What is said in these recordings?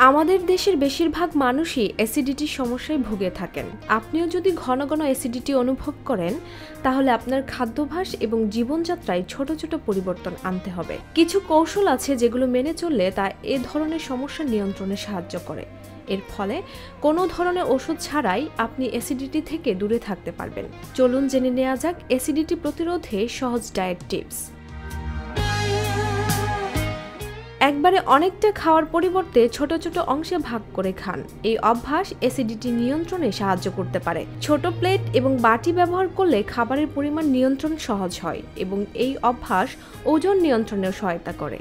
আমাদের দেশের বেশিরভাগ মানুষই অ্যাসিডিটির সমস্যায় ভুগে থাকেন। আপনিও যদি ঘন ঘন অ্যাসিডিটি অনুভব করেন, তাহলে আপনার খাদ্যাভ্যাস এবং জীবনযাত্রায় ছোট ছোট পরিবর্তন আনতে হবে। কিছু কৌশল আছে যেগুলো মেনে চললে তা এ ধরনের সমস্যা নিয়ন্ত্রণে সাহায্য করে। এর ফলে কোনো ধরনের ওষুধ ছাড়াই আপনি অ্যাসিডিটি থেকে দূরে থাকতে পারবেন। চলুন জেনে নেওয়া যাক অ্যাসিডিটি প্রতিরোধে সহজ ডায়েট টিপস। একবারে অনেকটা খাওয়ার পরিবর্তে ছোট ছোট অংশে ভাগ করে খান। এই অভ্যাস অ্যাসিডিটি নিয়ন্ত্রণে সাহায্য করতে পারে। ছোট প্লেট এবং বাটি ব্যবহার করলে খাবারের পরিমাণ নিয়ন্ত্রণ সহজ হয় এবং এই অভ্যাস ওজন নিয়ন্ত্রণেও সহায়তা করে।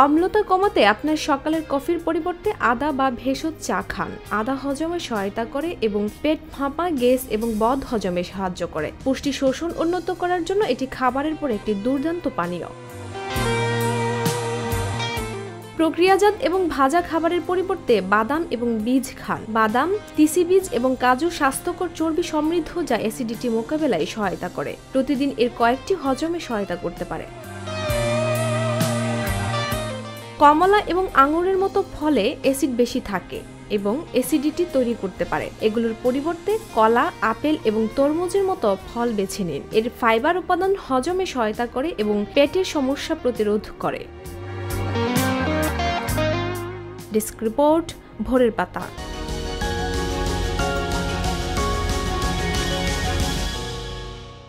অম্লতা কমাতে আপনার সকালের কফির পরিবর্তে আদা বা ভেষজ চা খান। আদা হজমে সহায়তা করে এবং পেট ফাঁপা, গ্যাস এবং বদ হজমে সাহায্য করে। পুষ্টি শোষণ উন্নত করার জন্য এটি খাবারের পর একটি দুর্দান্ত পানীয়। প্রক্রিয়াজাত এবং ভাজা খাবারের পরিবর্তে বাদাম এবং বীজ খান। বাদাম, তিসি বীজ এবং কাজু স্বাস্থ্যকর চর্বি সমৃদ্ধ, যা অ্যাসিডিটি মোকাবেলায় সহায়তা করে। প্রতিদিন এর কয়েকটি হজমে সহায়তা করতে পারে। কমলা এবং আঙুরের মতো ফলে অ্যাসিড বেশি থাকে এবং অ্যাসিডিটি তৈরি করতে পারে। এগুলোর পরিবর্তে কলা, আপেল এবং তরমুজের মতো ফল বেছে নিন। এর ফাইবার উপাদান হজমে সহায়তা করে এবং পেটের সমস্যা প্রতিরোধ করে। ডেস্ক রিপোর্ট, ভোরের পাতা।